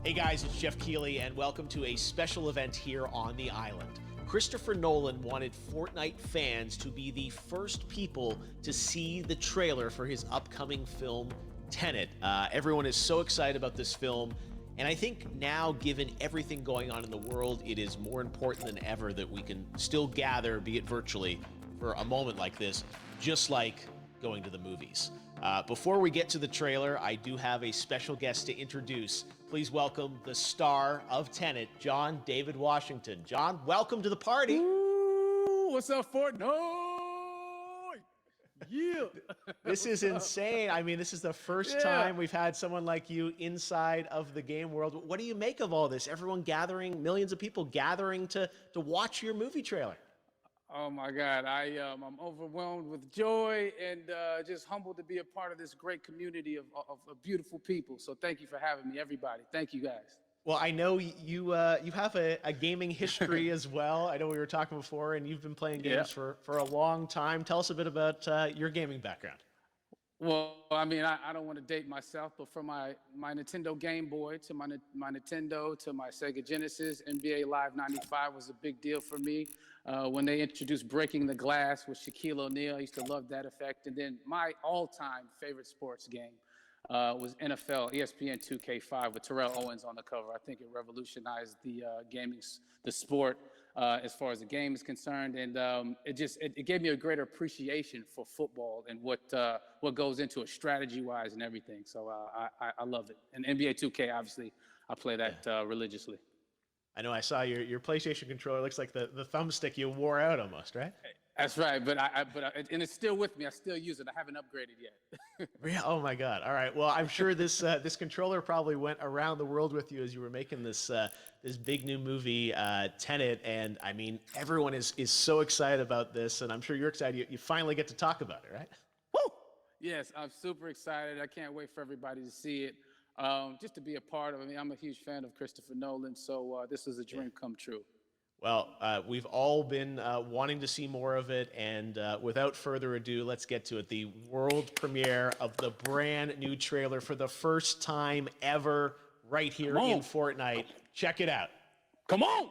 Hey guys, it's Jeff Keighley, and welcome to a special event here on the island. Christopher Nolan wanted Fortnite fans to be the first people to see the trailer for his upcoming film, Tenet. Everyone is so excited about this film, and I think now, given everything going on in the world, it is more important than ever that we can still gather, be it virtually, for a moment like this, just like going to the movies. Before we get to the trailer, I do have a special guest to introduce. Please welcome the star of Tenet, John David Washington. John, welcome to the party. Ooh, what's up, Fortnite? Yeah. This is insane. I mean, this is the first time we've had someone like you inside of the game world. What do you make of all this? Everyone gathering, millions of people gathering to watch your movie trailer. Oh my God, I'm overwhelmed with joy and just humbled to be a part of this great community of beautiful people. So thank you for having me, everybody. Thank you, guys. Well, I know you have a gaming history as well. I know we were talking before, and you've been playing games for a long time. Tell us a bit about your gaming background. Well, I mean, I don't want to date myself, but from my Nintendo Game Boy to my Nintendo to my Sega Genesis, NBA Live 95 was a big deal for me. When they introduced Breaking the Glass with Shaquille O'Neal, I used to love that effect. And then my all-time favorite sports game was NFL ESPN 2K5 with Terrell Owens on the cover. I think it revolutionized the the sport as far as the game is concerned, and it gave me a greater appreciation for football and what goes into it strategy-wise and everything. So I love it. And NBA 2K, obviously, I play that religiously. I know I saw your PlayStation controller. Looks like the thumbstick you wore out almost, right? That's right, but and it's still with me. I still use it. I haven't upgraded yet. Yeah. Oh my God. All right. Well, I'm sure this this controller probably went around the world with you as you were making this this big new movie, Tenet. And I mean, everyone is so excited about this, and I'm sure you're excited. You finally get to talk about it, right? Woo! Yes, I'm super excited. I can't wait for everybody to see it. Just to be a part of it. I mean, I'm a huge fan of Christopher Nolan, so this is a dream come true. Well, we've all been wanting to see more of it, and without further ado, let's get to it. The world premiere of the brand new trailer for the first time ever right here in Fortnite. Check it out. Come on!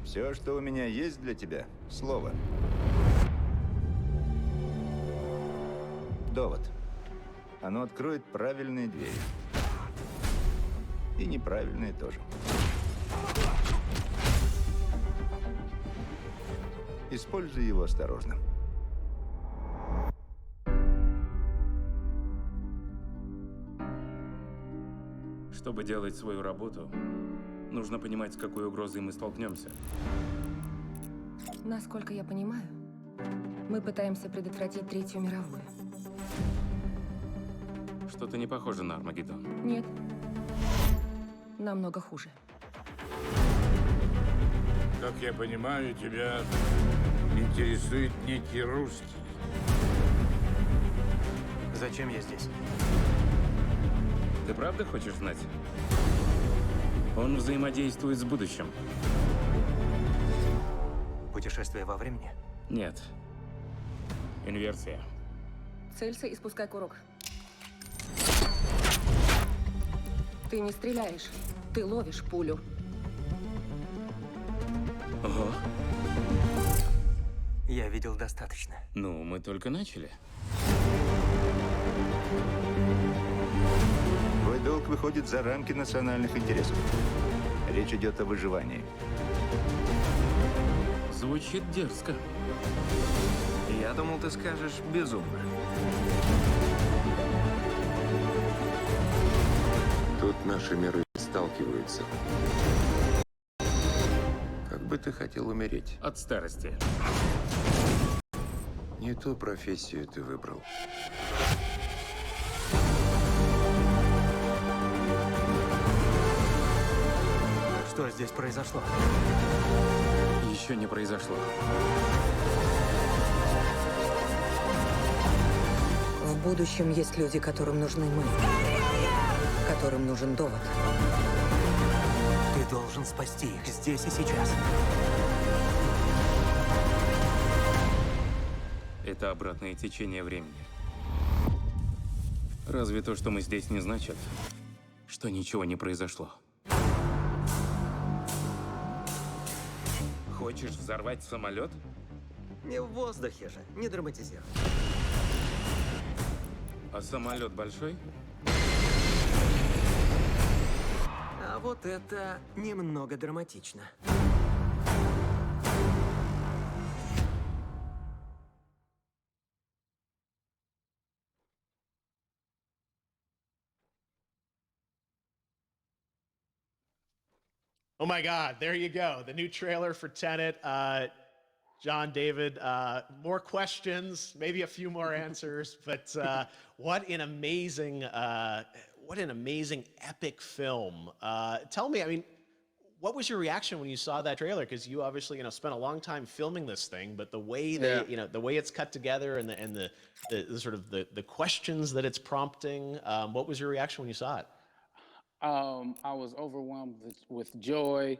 Все, что у меня есть для тебя, слово. Довод. Оно откроет правильные двери. И неправильные тоже. Используй его осторожно. Чтобы делать свою работу, нужно понимать, с какой угрозой мы столкнемся. Насколько я понимаю, мы пытаемся предотвратить Третью мировую. Что-то не похоже на Армагеддон. Нет. Намного хуже. Как я понимаю, тебя интересует некий русский. Зачем я здесь? Ты правда хочешь знать? Он взаимодействует с будущим. Путешествие во времени? Нет. Инверсия. Целься и спускай курок. Ты не стреляешь, ты ловишь пулю. Ого. Я видел достаточно. Ну, мы только начали. Твой долг выходит за рамки национальных интересов. Речь идет о выживании. Звучит дерзко. Я думал, ты скажешь безумно. Тут наши миры сталкиваются. Как бы ты хотел умереть? От старости. Не ту профессию ты выбрал. Что здесь произошло? Еще не произошло. В будущем есть люди, которым нужны мы. которым нужен довод. Ты должен спасти их здесь и сейчас. Это обратное течение времени. Разве то, что мы здесь, не значит, что ничего не произошло? Хочешь взорвать самолет? Не в воздухе же, не драматизируй. А самолет большой? А вот это немного драматично. Oh my God, there you go. The new trailer for Tenet. John, David, more questions, maybe a few more answers, but what an amazing epic film. Tell me, I mean, what was your reaction when you saw that trailer? Because you obviously, spent a long time filming this thing, but the way the way it's cut together and the sort of the questions that it's prompting, what was your reaction when you saw it? I was overwhelmed with joy,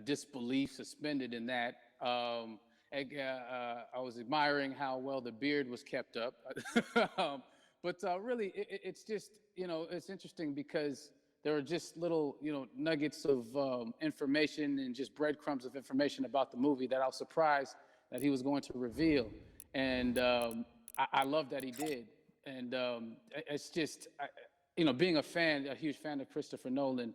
disbelief suspended in that. I was admiring how well the beard was kept up. But really, it's just, it's interesting because there are just little, nuggets of information and just breadcrumbs of information about the movie that I was surprised that he was going to reveal. And I love that he did. And it's just, being a huge fan of Christopher Nolan,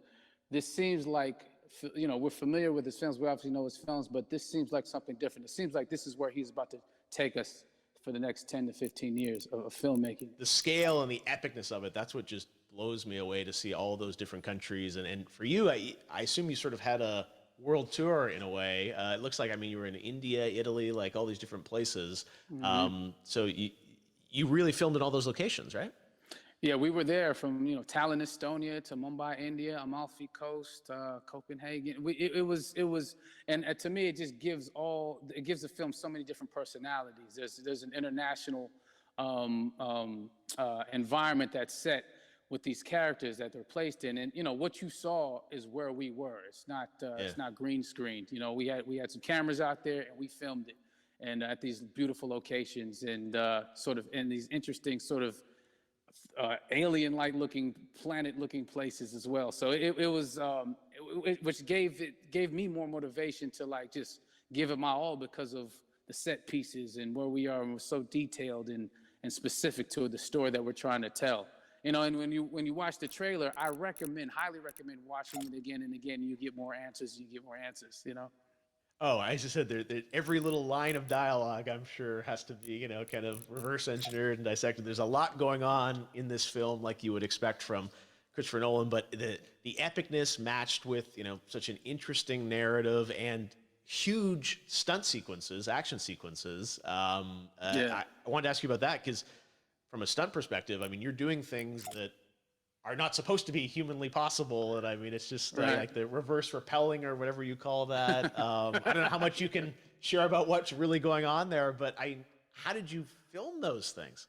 this seems like, we're familiar with his films. We obviously know his films, but this seems like something different. It seems like this is where he's about to take us for the next 10 to 15 years of filmmaking. The scale and the epicness of it, that's what just blows me away to see all those different countries. And for you, I assume you sort of had a world tour in a way. It looks like, you were in India, Italy, like all these different places. Mm-hmm. So you really filmed in all those locations, right? Yeah, we were there from Tallinn, Estonia, to Mumbai, India, Amalfi Coast, Copenhagen. It was, and to me, it just gives the film so many different personalities. There's an international environment that's set with these characters that they're placed in, and what you saw is where we were. It's not green screened. We had some cameras out there and we filmed it, and at these beautiful locations and sort of in these interesting sort of alien-like looking, planet-looking places as well. So which gave me more motivation to just give it my all because of the set pieces and where we are, and we're so detailed and specific to the story that we're trying to tell. And when you watch the trailer, I highly recommend watching it again and again. You get more answers. Oh, I just said that every little line of dialogue, I'm sure, has to be, kind of reverse engineered and dissected. There's a lot going on in this film, like you would expect from Christopher Nolan, but the epicness matched with, such an interesting narrative and huge stunt sequences, action sequences. I wanted to ask you about that because from a stunt perspective, you're doing things that are not supposed to be humanly possible, and it's just like the reverse rappelling or whatever you call that. I don't know how much you can share about what's really going on there, but how did you film those things?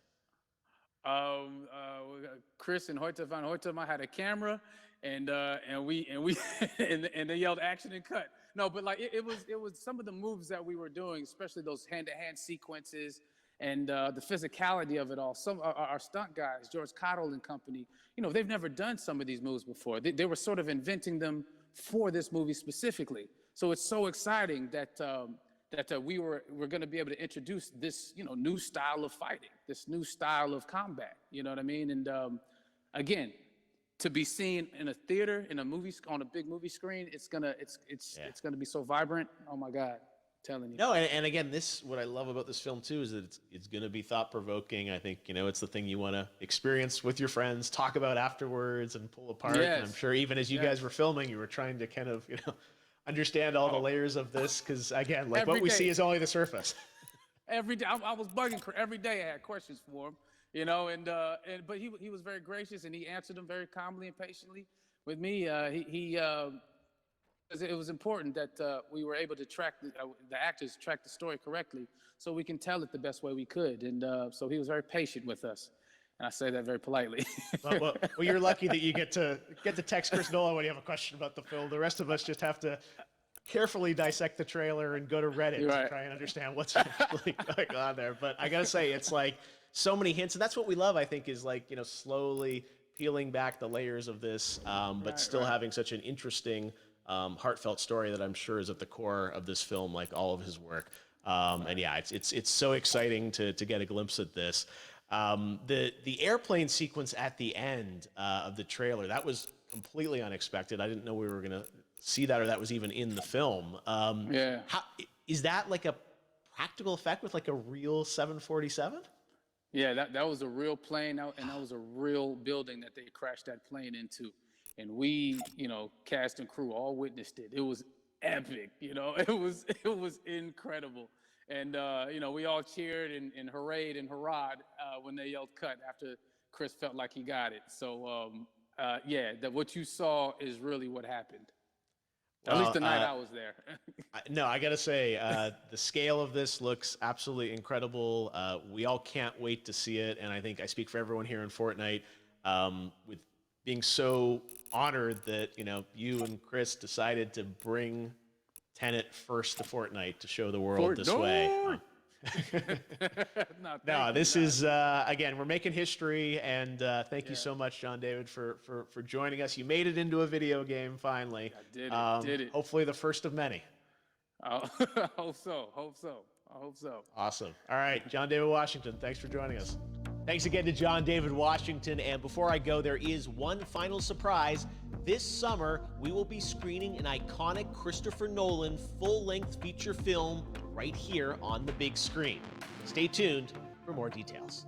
Chris and Hoyte van Hoytema had a camera, and they yelled action and cut. No, but it was some of the moves that we were doing, especially those hand-to-hand sequences. And the physicality of it all. Some our stunt guys, George Cottle and company, they've never done some of these moves before. They were sort of inventing them for this movie specifically. So it's so exciting that we're going to be able to introduce this new style of fighting, this new style of combat. You know what I mean? And again, to be seen in a theater, in a movie, on a big movie screen, it's gonna be so vibrant. Oh my God. Telling you. No, and again, what I love about this film too is that it's going to be thought-provoking. I think it's the thing you want to experience with your friends, talk about afterwards, and pull apart. Yes. And I'm sure even as you guys were filming, you were trying to kind of understand all the layers of this because again, what we see is only the surface. Every day, I was bugging every day. I had questions for him, but he was very gracious and he answered them very calmly and patiently. With me, it was important that we were able to track the actors track the story correctly so we can tell it the best way we could. And so he was very patient with us. And I say that very politely. Well, you're lucky that you get to text Chris Nolan when you have a question about the film. The rest of us just have to carefully dissect the trailer and go to Reddit to try and understand what's really going on there. But I gotta say, it's like so many hints, and that's what we love. I think is like, you know, slowly peeling back the layers of this, but still having such an interesting, heartfelt story that I'm sure is at the core of this film, like all of his work. And yeah, it's so exciting to get a glimpse at this. The airplane sequence at the end of the trailer, that was completely unexpected. I didn't know we were gonna see that, or that was even in the film. Yeah. How, is that like a practical effect with like a real 747? Yeah, that was a real plane, and that was a real building that they crashed that plane into. And we, you know, cast and crew all witnessed it. It was epic, you know, it was incredible. And, you know, we all cheered and hurrayed and hurrahed when they yelled cut after Chris felt like he got it. So, yeah, what you saw is really what happened. At least the night I was there. No, I gotta say, the scale of this looks absolutely incredible. We all can't wait to see it, and I think I speak for everyone here in Fortnite with being so honored that, you know, you and Chris decided to bring Tenet first to Fortnite to show the world this way. No, this is again, we're making history, and thank you so much, John David, for joining us. You made it into a video game finally. I did it. Hopefully the first of many. I hope so. Awesome. All right, John David Washington, thanks for joining us. Thanks again to John David Washington. And before I go, there is one final surprise. This summer, we will be screening an iconic Christopher Nolan full-length feature film right here on the big screen. Stay tuned for more details.